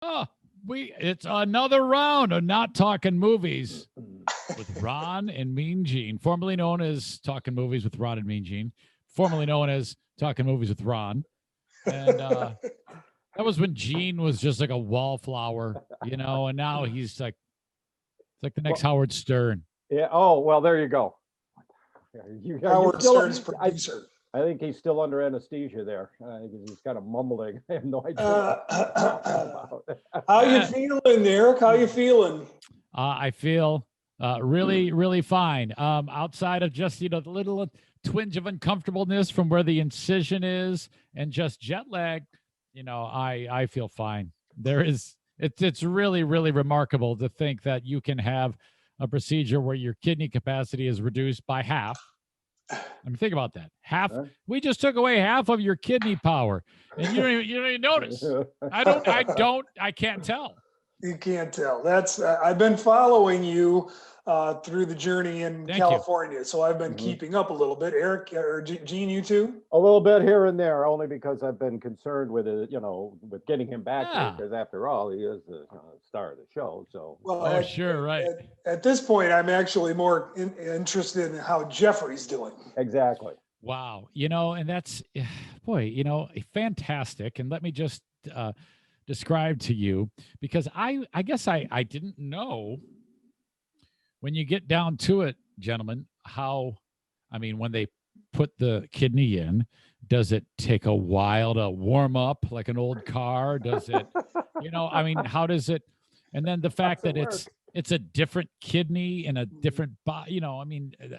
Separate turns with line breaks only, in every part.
Oh, it's another round of Not Talking Movies with Ron and Mean Gene, formerly known as Talking Movies with Ron and Mean Gene, formerly known as Talking Movies with Ron. And that was when Gene was just like a wallflower, and now he's like it's like the next Howard Stern.
Yeah. Oh, well, there you go.
Howard Stern's producer.
I think he's still under anesthesia there. He's kind of mumbling. I have no idea.
How you feeling, Eric? How you feeling?
I feel really, really fine. Outside of just, the little twinge of uncomfortableness from where the incision is and just jet lag, I feel fine. It's really, really remarkable to think that you can have a procedure where your kidney capacity is reduced by half. I mean, think about that. Half. We just took away half of your kidney power, and you don't even notice. I can't tell.
You can't tell. That's I've been following you through the journey in California, so I've been keeping up a little bit. Eric or Gene, you too?
A little bit here and there, only because I've been concerned with it, with getting him back here, because after all, he is the star of the show. So,
sure, right.
At this point, I'm actually more interested in how Jeffrey's doing.
Exactly.
Wow, and that's, fantastic. And let me just describe to you, because I guess I didn't know, when you get down to it, gentlemen, when they put the kidney in, does it take a while to warm up like an old car? Does it, how does it? And then the fact that it's a different kidney and a different body,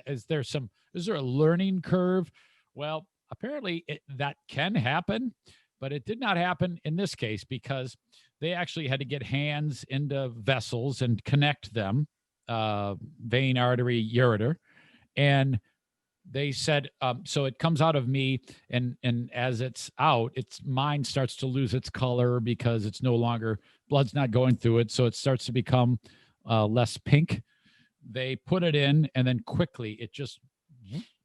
is there a learning curve? Well, apparently that can happen, but it did not happen in this case, because they actually had to get hands into vessels and connect them. Vein, artery, ureter, and they said, so it comes out of me, and as it's out, its mind starts to lose its color because it's no longer, blood's not going through it, so it starts to become less pink. They put it in, and then quickly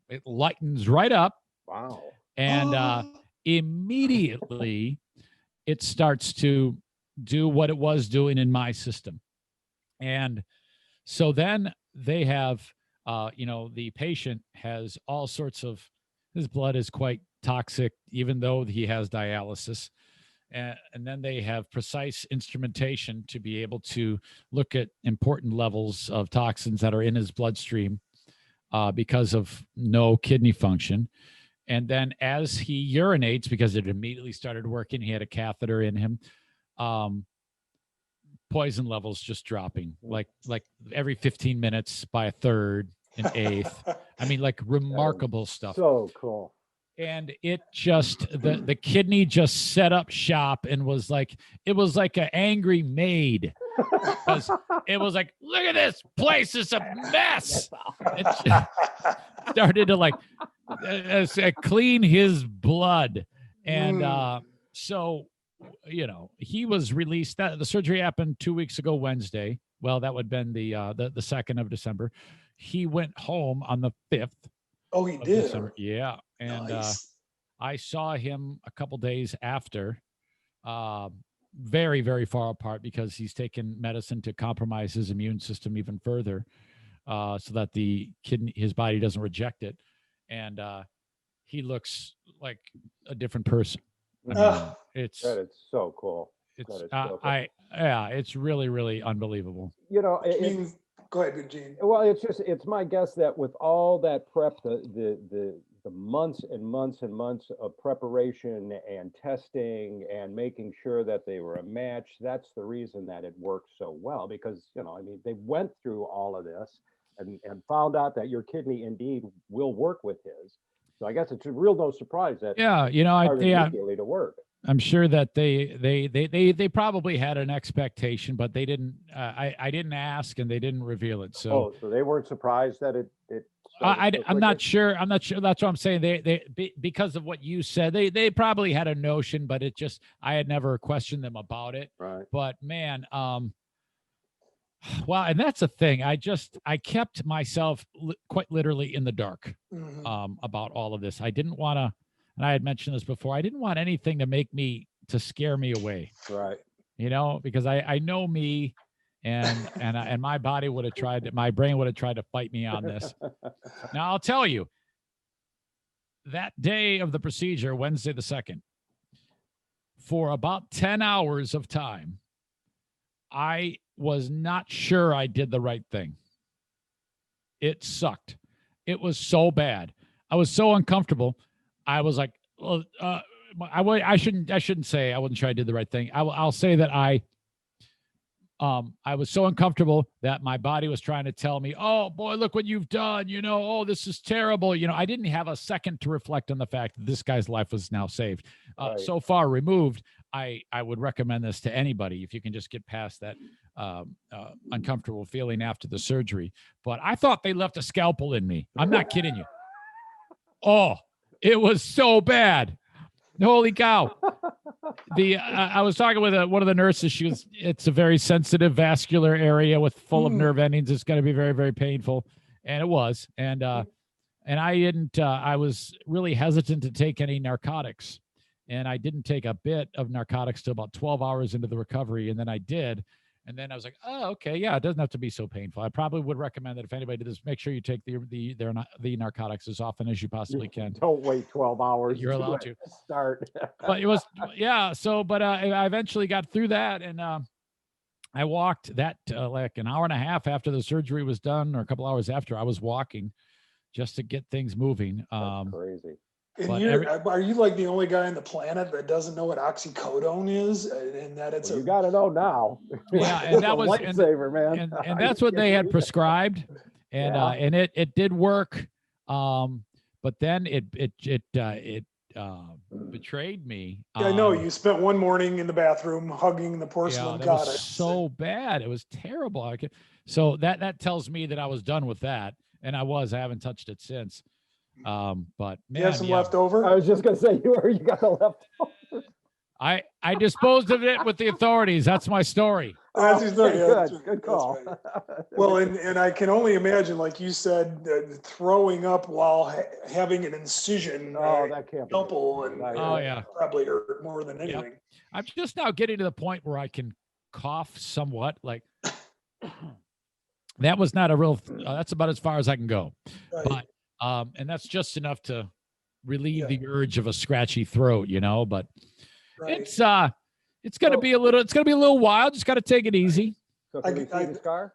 it lightens right up.
Wow.
And immediately it starts to do what it was doing in my system. And so then they have, the patient has all sorts of, his blood is quite toxic, even though he has dialysis. And then they have precise instrumentation to be able to look at important levels of toxins that are in his bloodstream because of no kidney function. And then as he urinates, because it immediately started working, he had a catheter in him, poison levels just dropping like every 15 minutes by a third, an eighth. Remarkable stuff.
So cool.
And it just, the kidney just set up shop and was like, it was like an angry maid. It was like, look at this place, is a mess. It started to clean his blood. And so, he was released. The surgery happened 2 weeks ago, Wednesday. Well, that would have been the 2nd of December. He went home on the 5th.
Oh, he did?
December. Yeah. And nice. I saw him a couple days after, very, very far apart, because he's taken medicine to compromise his immune system even further, so that his body doesn't reject it. And he looks like a different person. It's
so cool.
It's really, really unbelievable.
Go ahead, Gene.
Well, it's my guess that with all that prep, the months and months and months of preparation and testing and making sure that they were a match, that's the reason that it works so well, because they went through all of this and found out that your kidney indeed will work with his. So I guess it's a real no surprise that immediately to work.
I'm sure that they probably had an expectation, but they didn't. I didn't ask, and they didn't reveal it. So
they weren't surprised that it.
I'm not sure. I'm not sure. That's what I'm saying. They because of what you said, they probably had a notion, but I had never questioned them about it.
Right.
But man, well, and that's the thing. I kept myself quite literally in the dark about all of this. I didn't want to, and I had mentioned this before, I didn't want anything to scare me away.
Right.
because I know me, and my body would have tried, my brain would have tried to fight me on this. Now I'll tell you, that day of the procedure, Wednesday the 2nd, for about 10 hours of time, I was not sure I did the right thing. It sucked. It was so bad. I was so uncomfortable. I was like, well, I shouldn't say I wasn't sure I did the right thing. I'll say that I was so uncomfortable that my body was trying to tell me, oh boy, look what you've done. Oh, this is terrible. I didn't have a second to reflect on the fact that this guy's life was now saved.
Right.
So far removed, I would recommend this to anybody if you can just get past that uncomfortable feeling after the surgery. But I thought they left a scalpel in me. I'm not kidding you. Oh, it was so bad. Holy cow. I was talking with one of the nurses. It's a very sensitive vascular area full of nerve endings. It's going to be very, very painful. And it was. And I was really hesitant to take any narcotics. And I didn't take a bit of narcotics till about 12 hours into the recovery. And then I did. And then I was like, oh, okay, yeah, it doesn't have to be so painful. I probably would recommend that if anybody did this, make sure you take the narcotics as often as you possibly can.
Don't wait 12 hours.
You're allowed to
start.
But it was, yeah. So, but I eventually got through that, and I walked that like an hour and a half after the surgery was done, or a couple hours after. I was walking just to get things moving.
That's crazy.
And are you like the only guy on the planet that doesn't know what oxycodone is, and that it's
you got to know now.
Yeah, and that was
lifesaver, man.
And that's what they had prescribed, and and it did work. But then it betrayed me.
Yeah, I know. You spent one morning in the bathroom hugging the porcelain goddess.
Was so bad. It was terrible. So that tells me that I was done with that, and I haven't touched it since. But man,
you have some left over?
I was just gonna say you got the leftovers.
I disposed of it with the authorities. That's my story.
That's your story. Yeah,
good call.
Right. Well, and I can only imagine, like you said, throwing up while having an incision.
Oh, that can't be.
Yeah,
probably hurt more than anything.
Yep. I'm just now getting to the point where I can cough somewhat. Like that was not a real. That's about as far as I can go. Right. But and that's just enough to relieve the urge of a scratchy throat, but right. It's going to be a little wild. Just got to take it easy.
So can we see the scar?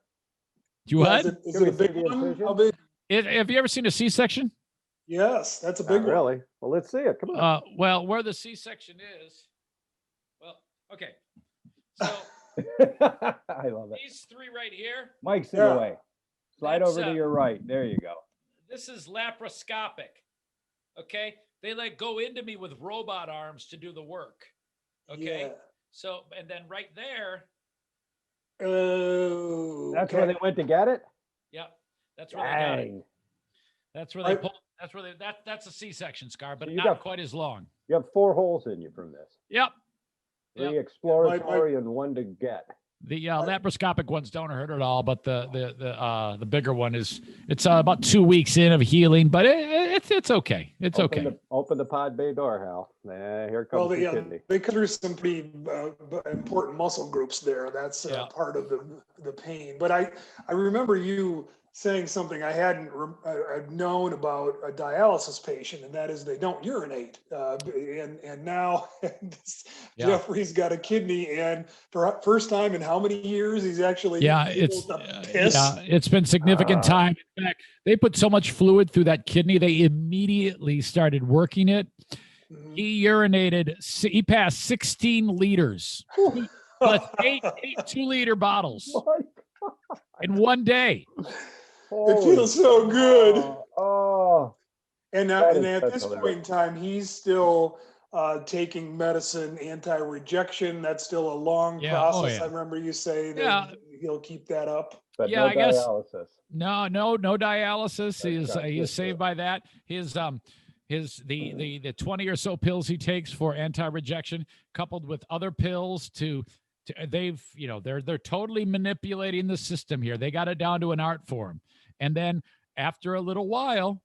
You what?
Is it a big one? How big?
Have you ever seen a C-section?
Yes, that's a big one.
Really? Well, let's see it. Come on.
Well, where the C-section is, okay. So
I love it.
These three right here.
Mike's in the way. Slide over to your right. There you go.
This is laparoscopic. Okay. They go into me with robot arms to do the work. Okay. Yeah. So, and then right there.
Oh,
that's where they went to get it?
Yep. That's where they got it. That's where they pulled. That's where that's a C-section scar, but not quite as long.
You have 4 holes in you from this.
Yep.
3 exploratory and 1 to get.
The laparoscopic ones don't hurt at all, but the bigger one it's about 2 weeks in of healing, but it's okay. It's okay.
Open the pod bay door, Hal. Here comes the kidney.
They cut through some pretty important muscle groups there. That's part of the pain. But I remember you saying something I hadn't I've known about a dialysis patient, and that is they don't urinate. And now Jeffrey's got a kidney, and for first time in how many years he's actually able to piss.
It's been significant time. In fact, they put so much fluid through that kidney, they immediately started working it. Mm-hmm. He urinated. He passed 16 liters, plus eight 2-liter bottles in one day.
It feels so good. And at this
hilarious.
point in time, he's still taking medicine, anti-rejection. That's still a long process. I remember you say that he'll keep that up.
But no
I guess
dialysis.
No dialysis. He is saved by that. The 20 or so pills he takes for anti-rejection, coupled with other pills they're totally manipulating the system here. They got it down to an art form. And then after a little while,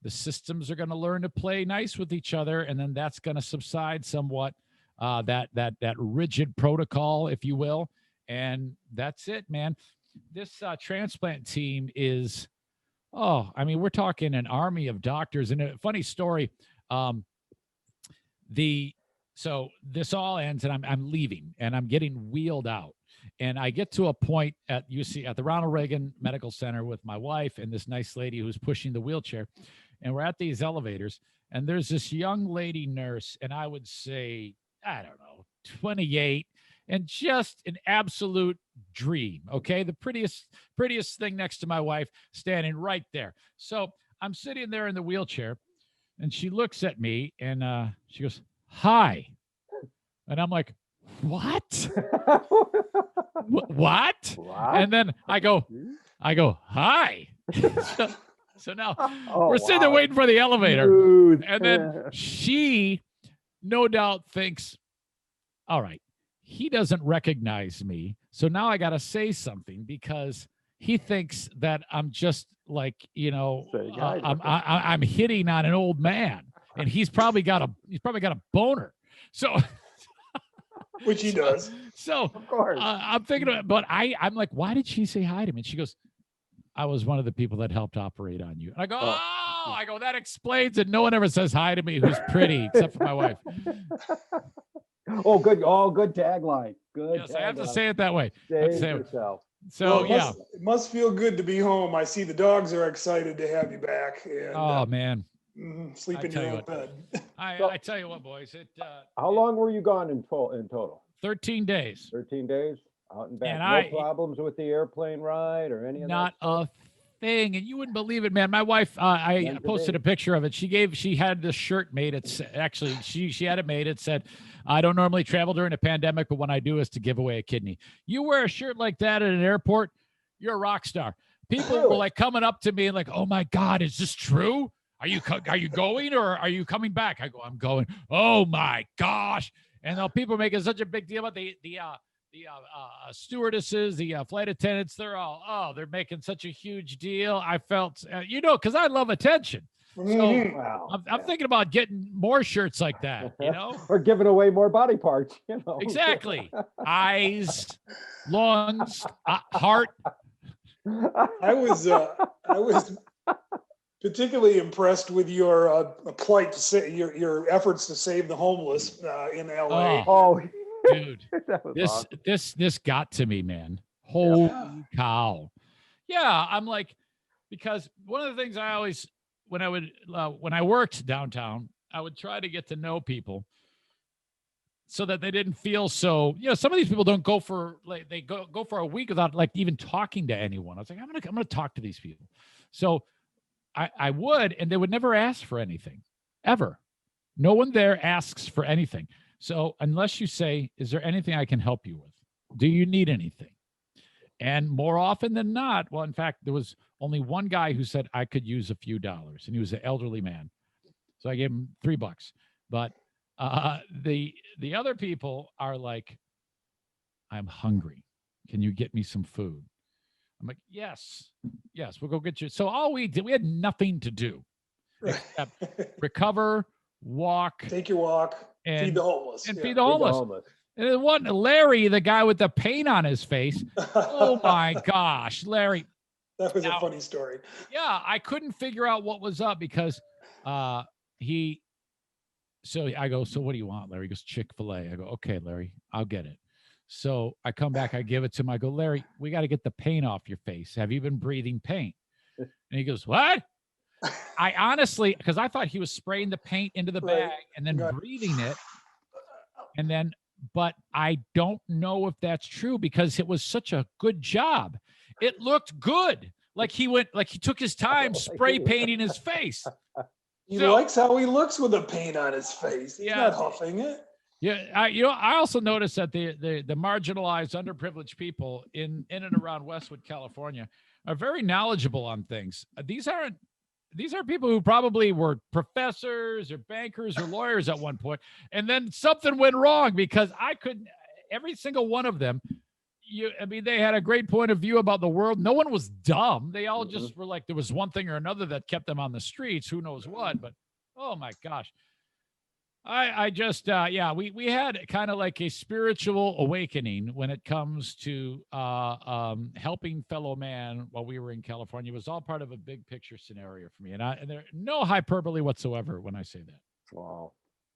the systems are going to learn to play nice with each other, and then that's going to subside somewhat. that rigid protocol, if you will. And that's it, man. This transplant team is, I mean, we're talking an army of doctors. And a funny story, so this all ends, and I'm leaving, and I'm getting wheeled out, and I get to a point at UC at the Ronald Reagan Medical Center with my wife and this nice lady who's pushing the wheelchair, and we're at these elevators, and there's this young lady nurse, and I would say, I don't know, 28, and just an absolute dream. Okay, the prettiest thing next to my wife, standing right there. So I'm sitting there in the wheelchair, and she looks at me, and she goes, "Hi," and I'm like, "What? What?" And then I go, "Hi." So now we're sitting there waiting for the elevator, and then she, no doubt, thinks, "All right, he doesn't recognize me, so now I got to say something because he thinks that I'm just like, I'm hitting on an old man." And he's probably got a boner. So,
which he does.
So,
of course,
I'm thinking of it, but I'm like, why did she say hi to me? And she goes, "I was one of the people that helped operate on you." And I go, I go, that explains it. No one ever says hi to me who's pretty except for my wife.
Good tagline. Good.
Yes,
tagline.
I have to say it that way.
Save yourself.
So
it must feel good to be home. I see the dogs are excited to have you back. And,
man.
Sleep in your own bed.
I tell you what, boys.
How long were you gone in total?
13 days.
13 days out and back.
And
no problems with the airplane ride or any of that?
Not a thing. And you wouldn't believe it, man. My wife, I posted a picture of it. She had this shirt made. It's actually, she had it made. It said, "I don't normally travel during a pandemic, but when I do, it's to give away a kidney." You wear a shirt like that at an airport, you're a rock star. People were like coming up to me and like, "Oh my God, is this true? Are you going or are you coming back?" I go, "I'm going." "Oh my gosh!" And people are making such a big deal about the stewardesses, the flight attendants. They're all, they're making such a huge deal. I felt, because I love attention. So I'm thinking about getting more shirts like that,
or giving away more body parts,
Exactly. Eyes, lungs, heart.
I was particularly impressed with your plight to say your efforts to save the homeless in LA.
Dude, this got to me, man. Holy cow! Yeah, I'm like, because one of the things I always, when I worked downtown, I would try to get to know people so that they didn't feel so. Some of these people don't go for they go for a week without like even talking to anyone. I was like, I'm gonna talk to these people. So I would, and they would never ask for anything, ever. No one there asks for anything. So unless you say, "Is there anything I can help you with? Do you need anything?" And more often than not, well, in fact, there was only one guy who said, "I could use a few dollars," and he was an elderly man. So I gave him $3. But the other people are like, "I'm hungry. Can you get me some food?" I'm like, yes, we'll go get you. So all we did, we had nothing to do except recover, walk,
take your walk, and feed the homeless.
Feed the homeless. And then one Larry, the guy with the paint on his face. Oh my gosh, Larry.
That was a funny story.
Yeah, I couldn't figure out what was up because so I go, "So what do you want, Larry?" He goes, "Chick-fil-A." I go, "Okay, Larry, I'll get it." So I come back, I give it to him. I go, "Larry, we got to get the paint off your face. Have you been breathing paint?" And he goes, "What?" I honestly, because I thought he was spraying the paint into the bag and then breathing it. And then, but I don't know if that's true because it was such a good job. It looked good. Like he took his time spray painting his face.
He likes how he looks with the paint on his face. He's not huffing it.
Yeah, I also noticed that the marginalized, underprivileged people in and around Westwood, California, are very knowledgeable on things. These are people who probably were professors or bankers or lawyers at one point, and then something went wrong because every single one of them. They had a great point of view about the world. No one was dumb. They all just were like, there was one thing or another that kept them on the streets. Who knows what? But oh my gosh. I just yeah, we had kind of like a spiritual awakening when it comes to helping fellow man while we were in California. It was all part of a big picture scenario for me, and there no hyperbole whatsoever when I say that.
Wow.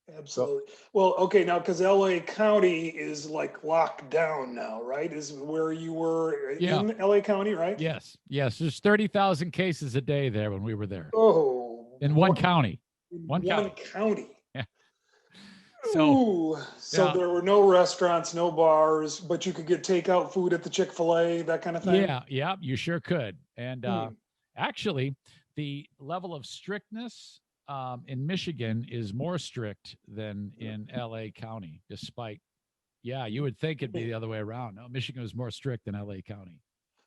So,
Absolutely. Well, okay, now because LA County is like locked down now, right? Is where you were
Yeah.
in LA County, right?
Yes, yes. There's 30,000 cases a day there when we were there
Oh,
in one
what
county.
in
One
one
county.
county?
Yeah. So
Ooh, so
yeah,
there were no restaurants, no bars, but you could get takeout food at the Chick-fil-A, that kind of thing.
yeah, you sure could. And
Hmm.
actually, the level of strictness in Michigan is more strict than in LA County, despite, yeah, you would think it'd be the other way around. No, Michigan is more strict than LA County.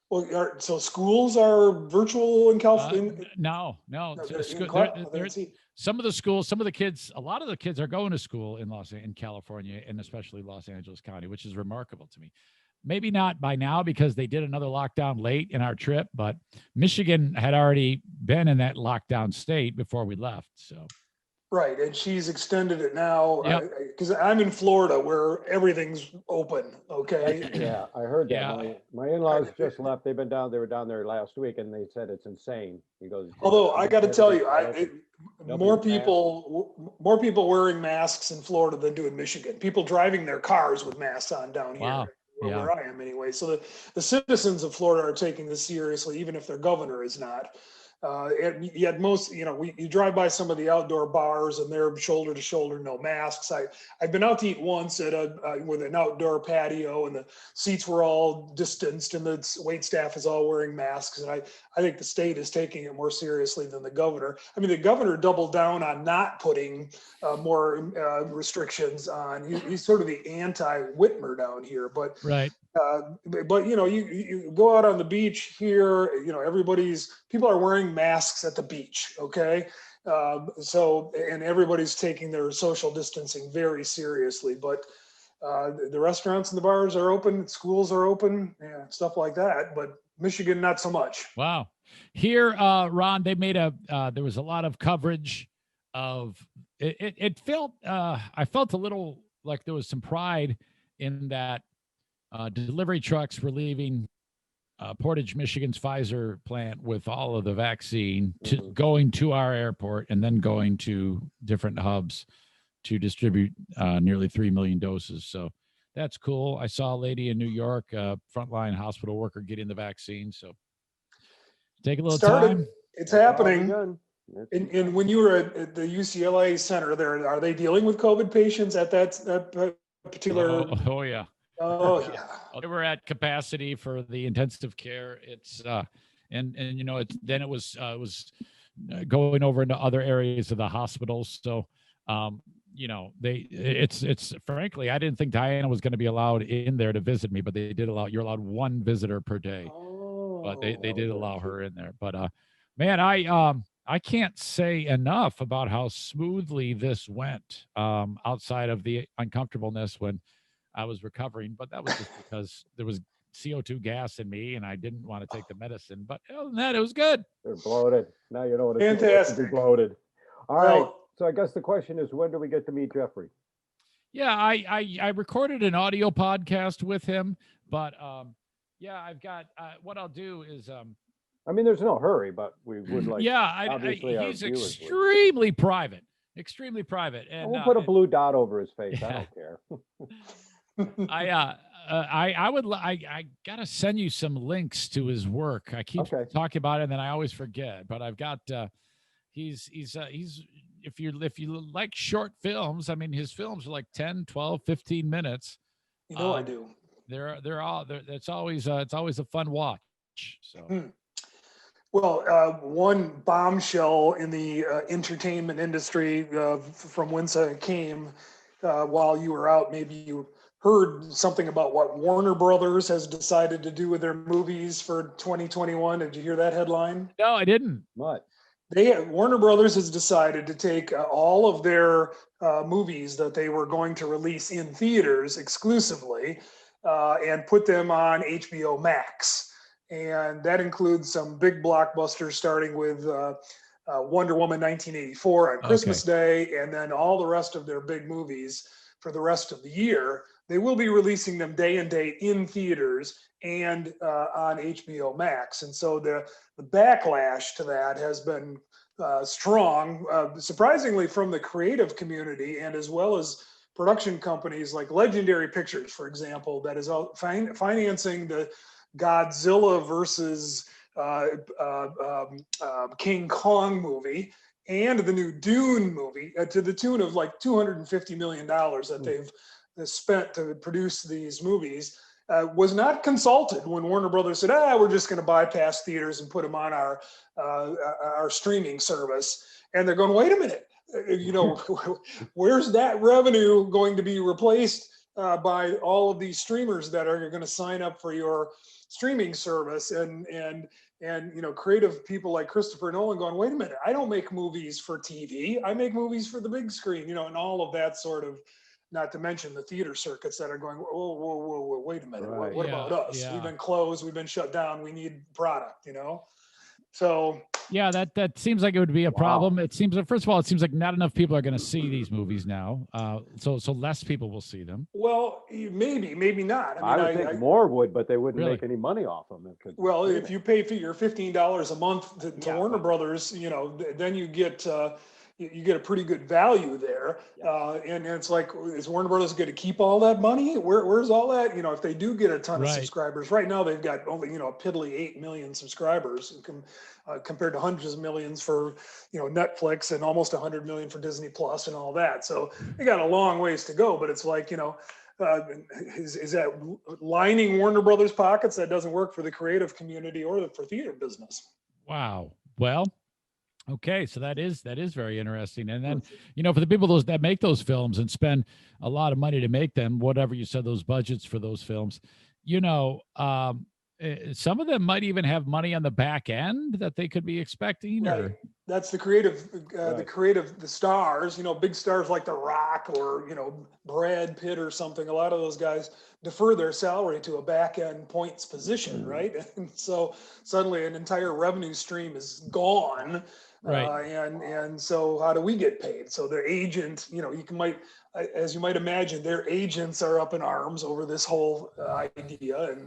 Well, so schools are virtual in California.
No,
No, they're in
school,
class. They're in
some of the schools, some of the kids, a lot of the kids are going to school in California and especially Los Angeles County, which is remarkable to me. Maybe not by now because they did another lockdown late in our trip, but Michigan had already been in that lockdown state before we left. So,
Right, and she's extended it now
yep.
because I'm in Florida where everything's open. Okay,
yeah, I heard that.
Yeah.
My in-laws just left. They were down there last week, and they said it's insane. He goes,
although I got to tell you,
Nobody with masks.
more people wearing masks in Florida than do in Michigan. People driving their cars with masks on down here,
Wow. Yeah.
where I am anyway. So the citizens of Florida are taking this seriously, even if their governor is not. And yet most, you drive by some of the outdoor bars and they're shoulder to shoulder, no masks. I've been out to eat once at with an outdoor patio and the seats were all distanced and the wait staff is all wearing masks. And I think the state is taking it more seriously than the governor. I mean, the governor doubled down on not putting more restrictions on. He's sort of the anti-Whitmer down here, but
Right.
but you go out on the beach here, people are wearing masks at the beach. Okay. So, and everybody's taking their social distancing very seriously, but the restaurants and the bars are open, schools are open, stuff like that. But Michigan, not so much.
Wow. Here, Ron, they made there was a lot of coverage of it. It felt, I felt a little like there was some pride in that delivery trucks were leaving Portage, Michigan's Pfizer plant with all of the vaccine going to our airport and then going to different hubs to distribute nearly 3 million doses. So that's cool. I saw a lady in New York, frontline hospital worker, getting the vaccine. So take a little time.
It's happening. And when you were at the UCLA center there, are they dealing with COVID patients at that particular?
Oh yeah.
Oh yeah.
They were at capacity for the intensive care. It's and then it was going over into other areas of the hospitals. So it's frankly, I didn't think Diana was going to be allowed in there to visit me, but they did you're allowed one visitor per day. But they did allow her in there. But man, I can't say enough about how smoothly this went, outside of the uncomfortableness when I was recovering, but that was just because there was CO2 gas in me and I didn't want to take the medicine. But other than that, it was good.
They're bloated. Now you know what it's like to be bloated. All right. So I guess the question is, when do we get to meet Jeffrey?
Yeah, I recorded an audio podcast with him, but yeah, I've got what I'll do is
I mean, there's no hurry, but we would like.
Yeah, he's extremely private. Extremely private. And
we'll put a blue dot over his face. I don't care.
I gotta send you some links to his work. I keep talking about it and then I always forget, but I've got he's if you like short films, I mean his films are like 10, 12, 15 minutes.
I do.
It's always a fun watch. So
Well, one bombshell in the entertainment industry from whence I came while you were out, maybe you heard something about what Warner Brothers has decided to do with their movies for 2021. Did you hear that headline?
No, I didn't.
What?
Warner Brothers has decided to take all of their movies that they were going to release in theaters exclusively and put them on HBO Max. And that includes some big blockbusters, starting with Wonder Woman 1984 on Christmas Day, and then all the rest of their big movies for the rest of the year. They will be releasing them day and date in theaters and on HBO Max. And so the backlash to that has been strong, surprisingly from the creative community, and as well as production companies like Legendary Pictures, for example, that is financing the Godzilla versus King Kong movie and the new Dune movie to the tune of like $250 million that they've spent to produce these movies. Was not consulted when Warner Brothers said, we're just going to bypass theaters and put them on our streaming service. And they're going, wait a minute, where's that revenue going to be replaced by all of these streamers that are going to sign up for your streaming service? And creative people like Christopher Nolan going, wait a minute, I don't make movies for TV. I make movies for the big screen, and all of that sort of, not to mention the theater circuits that are going, whoa, wait a minute.
Right.
What about us?
Yeah.
We've been closed. We've been shut down. We need product, So
yeah, that seems like it would be a problem. It seems, first of all, it seems like not enough people are going to see these movies now. So less people will see them.
Well, maybe not.
I would think more would, but they wouldn't
Really?
make any money off them.
Well, if you pay for your $15 a month to Warner Brothers, then you get a pretty good value there. And it's like, is Warner Brothers going to keep all that money? Where's all that? If they do get a ton of subscribers, right now they've got only, a piddly 8 million subscribers compared to hundreds of millions for, Netflix and almost 100 million for Disney Plus and all that. So they got a long ways to go, but it's like, is that lining Warner Brothers pockets? That doesn't work for the creative community or for theater business.
Wow. Well, okay, so that is very interesting. And then, for the people that make those films and spend a lot of money to make them, whatever you said, those budgets for those films, some of them might even have money on the back end that they could be expecting.
Right.
Or
that's the creative, the stars, big stars like The Rock or, Brad Pitt or something. A lot of those guys defer their salary to a back end points position, right? And so suddenly an entire revenue stream is gone.
Right.
And so how do we get paid? So their agent, as you might imagine, their agents are up in arms over this whole idea.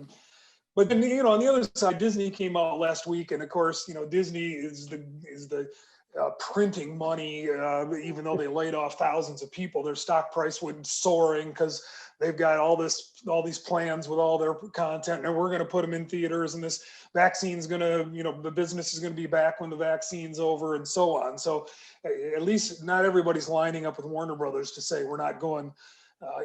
But then, on the other side, Disney came out last week, and of course, Disney is the printing money. Even though they laid off thousands of people, their stock price went soaring because they've got all these plans with all their content, and we're going to put them in theaters, and this vaccine's going to, the business is going to be back when the vaccine's over, and so on. So at least not everybody's lining up with Warner Brothers to say we're not going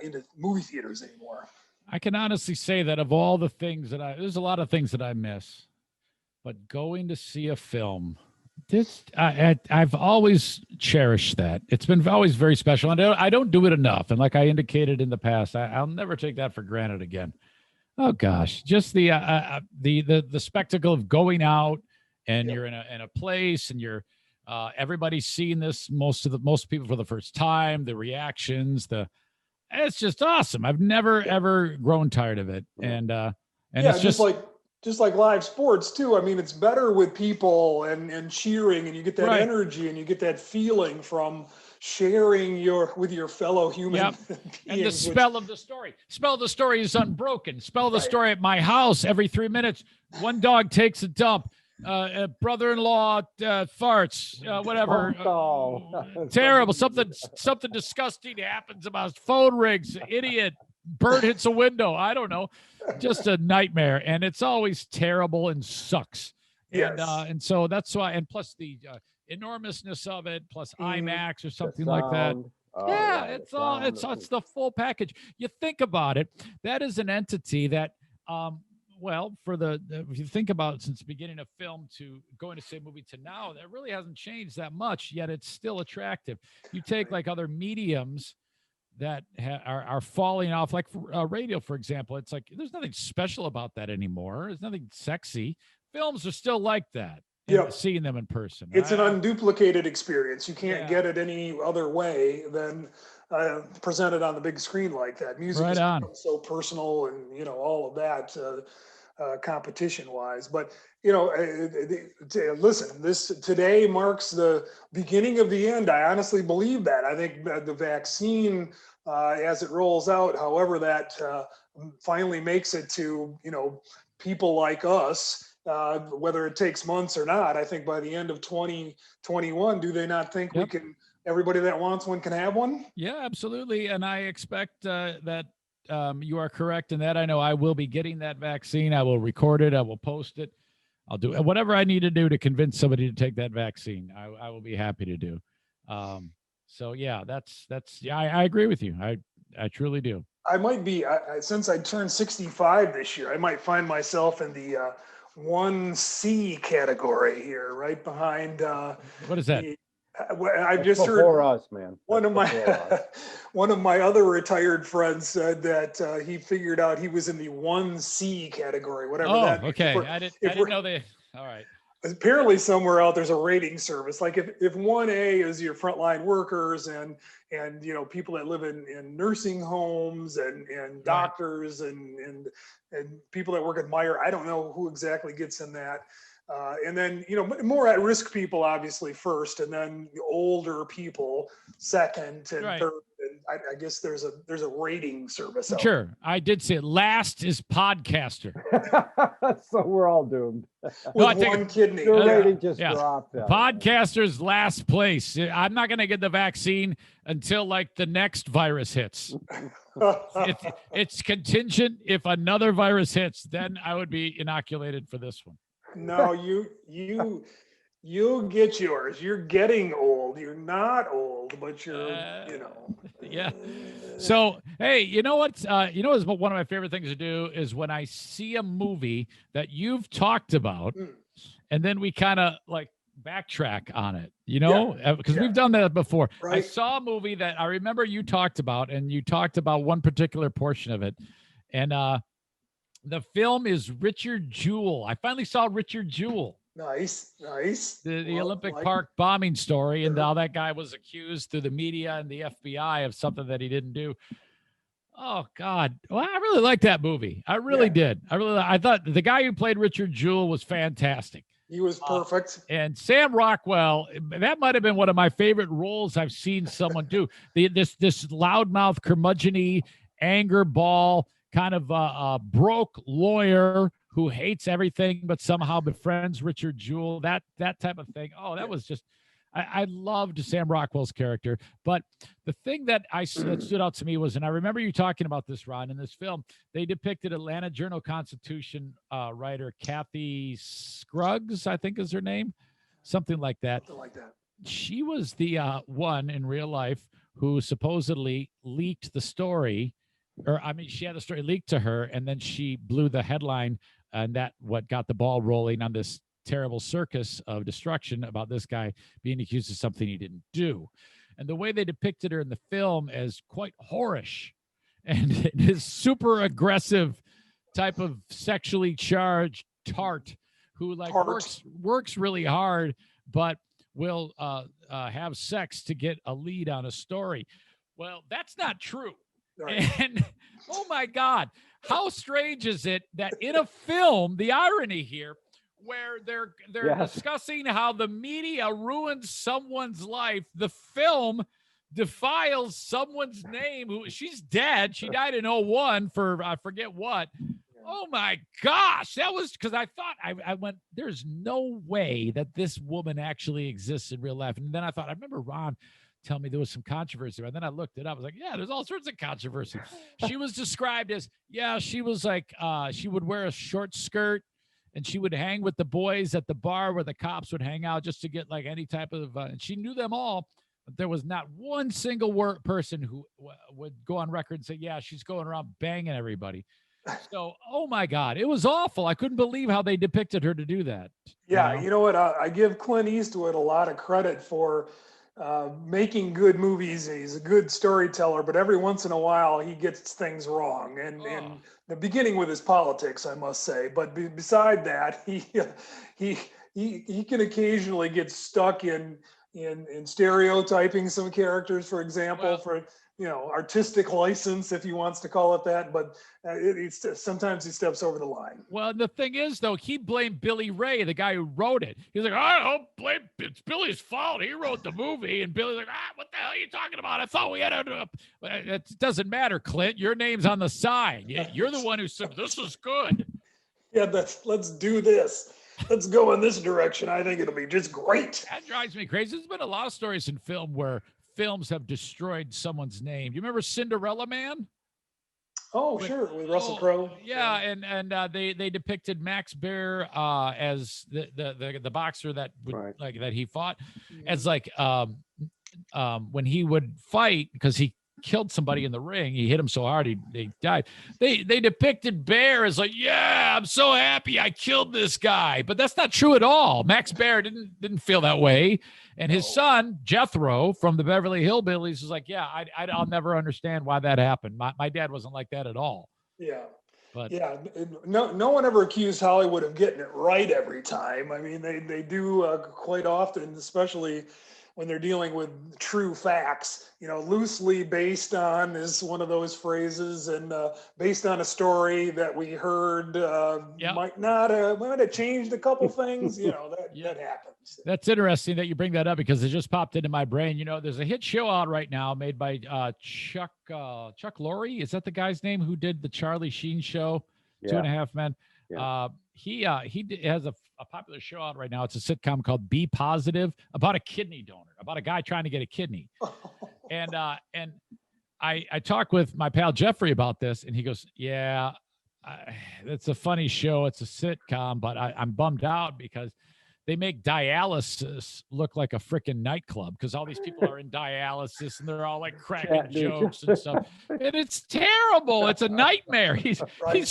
into movie theaters anymore.
I can honestly say that of all the things there's a lot of things that I miss, but going to see a film, I've always cherished that. It's been always very special, and I don't do it enough. And like I indicated in the past, I'll never take that for granted again. Oh gosh, just the spectacle of going out and you're in a place and you're everybody's seeing this, most people for the first time, the reactions, it's just awesome. I've never ever grown tired of it, and it's just
like live sports too. I mean, it's better with people and cheering, and you get that energy and you get that feeling from sharing with your fellow human beings.
And the spell of the story. Spell of the story is unbroken. Spell of the story at my house every 3 minutes. One dog takes a dump. Brother-in-law farts, whatever. Terrible. Something disgusting happens about phone rings. Idiot. Bird hits a window. I don't know. Just a nightmare. And it's always terrible and sucks.
Yes.
And so that's why, and plus the enormousness of it, plus Imax or something like that. It's the full package. You think about it, that is an entity that, if you think about it, since the beginning of film to going to see a movie to now, that really hasn't changed that much, yet it's still attractive. You take like other mediums that are falling off, like radio, for example. It's like there's nothing special about that anymore. There's nothing sexy. Films are still like that. Seeing them in person.
It's an unduplicated experience. You can't get it any other way than presented on the big screen like that. Music is so personal and, all of that. competition wise. But listen, this today marks the beginning of the end. I honestly believe that. I think the vaccine, as it rolls out, however that finally makes it to people like us, whether it takes months or not, I think by the end of 2021, do they not think we can? Everybody that wants one can have one?
Yeah, absolutely. And I expect that you are correct in that. I know I will be getting that vaccine. I will record it. I will post it. I'll do whatever I need to do to convince somebody to take that vaccine. I will be happy to do. So yeah, I agree with you. I truly do.
I might be, since I turned 65 this year, I might find myself in the 1C category here, right behind.
What is that?
I've just heard
before us, man.
One of my other retired friends said that he figured out he was in the 1C category, whatever that means.
Okay. I didn't know they. All right.
Apparently somewhere out there's a rating service. Like if 1A is your frontline workers and people that live in nursing homes and doctors and people that work at Meyer, I don't know who exactly gets in that. And then, more at risk people, obviously, first, and then the older people second and third. And I guess there's a rating service.
Sure. I did see it. Last is podcaster.
So we're all doomed.
With one kidney.
Your rating just dropped.
Podcaster's last place. I'm not going to get the vaccine until like the next virus hits. It's contingent. If another virus hits, then I would be inoculated for this one.
No, you'll get yours. You're getting old. You're not old, but you're,
Yeah. So, hey, you know what? Is one of my favorite things to do is when I see a movie that you've talked about, and then we kind of like backtrack on it, because we've done that before. Right. I saw a movie that I remember you talked about, and you talked about one particular portion of it, and the film is Richard Jewell. I finally saw Richard Jewell.
Nice.
The Olympic Park bombing story, and how that guy was accused through the media and the FBI of something that he didn't do. Oh God! Well, I really liked that movie. I really did. I thought the guy who played Richard Jewell was fantastic.
He was perfect.
And Sam Rockwell, that might have been one of my favorite roles I've seen someone do. This loudmouth, curmudgeon-y, anger ball, kind of a broke lawyer who hates everything but somehow befriends Richard Jewell, that type of thing. Oh, that was just, I loved Sam Rockwell's character. But the thing that stood out to me was, and I remember you talking about this, Ron, in this film, they depicted Atlanta Journal-Constitution writer Kathy Scruggs, I think is her name, something like that. She was the one in real life who supposedly leaked the story. She had the story leaked to her, and then she blew the headline, and that what got the ball rolling on this terrible circus of destruction about this guy being accused of something he didn't do. And the way they depicted her in the film as quite whorish and his super aggressive type of sexually charged tart who works really hard, but will have sex to get a lead on a story. Well, that's not true. Right. And oh my God, how strange is it that in a film, the irony here, where they're discussing how the media ruins someone's life, the film defiles someone's name who she's dead. She died in 2001 for I forget what. Oh my gosh, that was because I thought I went, there's no way that this woman actually exists in real life. And then I thought, I remember Ron tell me there was some controversy. And then I looked it up. I was like, yeah, there's all sorts of controversy. She was described as, she was like, she would wear a short skirt and she would hang with the boys at the bar where the cops would hang out just to get like any type of, and she knew them all. But there was not one single person who would go on record and say, yeah, she's going around banging everybody. So, oh my God, it was awful. I couldn't believe how they depicted her to do that.
Yeah. You know what? I give Clint Eastwood a lot of credit for making good movies. He's a good storyteller, but every once in a while he gets things wrong. And the beginning with his politics, I must say. But beside that, he can occasionally get stuck in stereotyping some characters, for example, artistic license, if he wants to call it that, but sometimes he steps over the line.
Well, the thing is, though, he blamed Billy Ray, the guy who wrote it. He's like, I don't blame, it's Billy's fault. He wrote the movie. And Billy's like, what the hell are you talking about? I thought we had to. It doesn't matter, Clint. Your name's on the side. You're the one who said, this is good.
Yeah, let's do this. Let's go in this direction. I think it'll be just great.
That drives me crazy. There's been a lot of stories in film where films have destroyed someone's name. You remember Cinderella Man?
Oh, sure, with Russell Crowe.
Yeah, and they depicted Max Baer as the boxer that would, like that he fought as like when he would fight, because he killed somebody in the ring, he hit him so hard they died. They depicted Baer as like, yeah, I'm so happy I killed this guy, but that's not true at all. Max Baer didn't feel that way. And his son, Jethro, from the Beverly Hillbillies, is like, yeah, I'll never understand why that happened. My dad wasn't like that at all.
Yeah.
But
yeah, no one ever accused Hollywood of getting it right every time. I mean, they do quite often, especially when they're dealing with true facts, loosely based on is one of those phrases, and based on a story that we heard might have changed a couple things, that happens.
That's interesting that you bring that up, because it just popped into my brain. There's a hit show out right now made by Chuck Lorre. Is that the guy's name who did the Charlie Sheen show, yeah. 2.5 Men? Yeah. He has a popular show out right now. It's a sitcom called Be Positive, about a kidney donor, about a guy trying to get a kidney. And I talked with my pal Jeffrey about this, and he goes, yeah, it's a funny show. It's a sitcom, but I'm bummed out because they make dialysis look like a freaking nightclub, because all these people are in dialysis and they're all like cracking jokes and stuff. And it's terrible. It's a nightmare. He's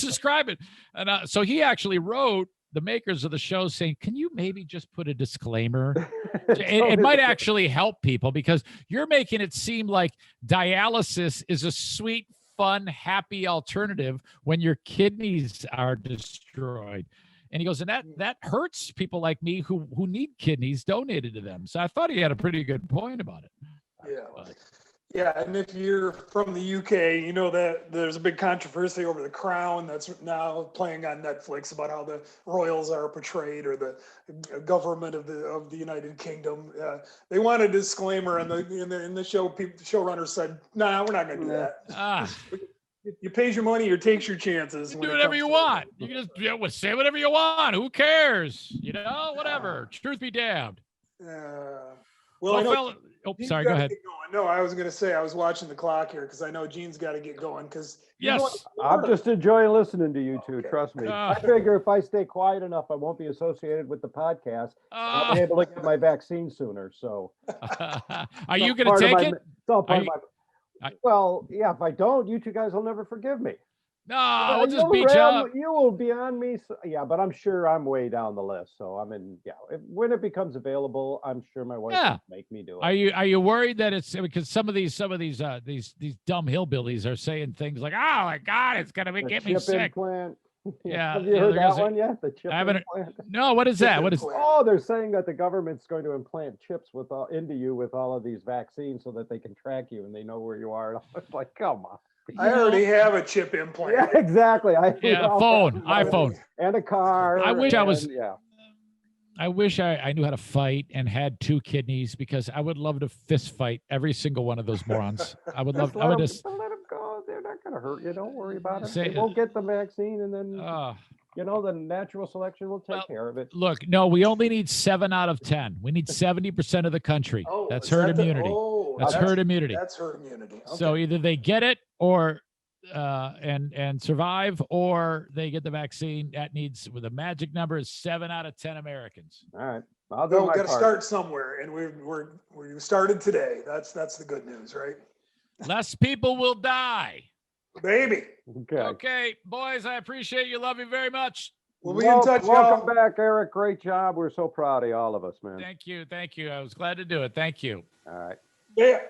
describing. And so he actually wrote the makers of the show saying, can you maybe just put a disclaimer? It might actually help people, because you're making it seem like dialysis is a sweet, fun, happy alternative when your kidneys are destroyed. And he goes, and that hurts people like me who need kidneys donated to them. So I thought he had a pretty good point about it.
Yeah. Yeah, and if you're from the UK, you know that there's a big controversy over The Crown that's now playing on Netflix about how the royals are portrayed, or the government of the United Kingdom. They want a disclaimer, and in the show, the showrunner said, "Nah, we're not going to do that." You pays your money or takes your chances.
You do whatever you want. You can just say whatever you want. Who cares? Whatever. Truth be damned.
Well, I know.
Sorry, go ahead.
No, I was going to say, I was watching the clock here because I know Gene's got to get going. Because
I'm just enjoying listening to you two. Trust me. I figure if I stay quiet enough, I won't be associated with the podcast. I'll be able to get my vaccine sooner. So,
are you going to take it?
Well, yeah. If I don't, you two guys will never forgive me.
No, we'll just beat you up.
You will be on me. So, yeah, but I'm sure I'm way down the list. So when it becomes available, I'm sure my wife will make me do it.
Are you worried that it's because some of these dumb hillbillies are saying things like, "Oh my God, it's gonna get me sick."
Implant.
Yeah.
Have you heard that one yet? The chip implant.
No, what is that? What is?
Oh, they're saying that the government's going to implant chips into you with all of these vaccines so that they can track you and they know where you are. It's like, come on.
I already have a chip implant.
Yeah, exactly.
iPhone,
and a car.
I wish I knew how to fight and had 2 kidneys, because I would love to fist fight every single one of those morons. I would love. I would just
let them go. They're not going to hurt you. Don't worry about it. They won't get the vaccine, and then the natural selection will take care of it.
Look, no, we only need 7 out of 10. We need 70% of the country. That's herd immunity.
That's
herd immunity.
That's herd immunity. Okay.
So either they get it or and survive, or they get the vaccine. That needs, with the magic number is 7 out of 10 Americans.
All right. I'll do my part.
Got to start somewhere, and we started today. That's the good news, right?
Less people will die.
Baby.
Okay, boys, I appreciate you. Love you very much.
We'll be in touch.
Welcome back, Eric. Great job. We're so proud of you, all of us, man.
Thank you. I was glad to do it. Thank you.
All right.
Yeah.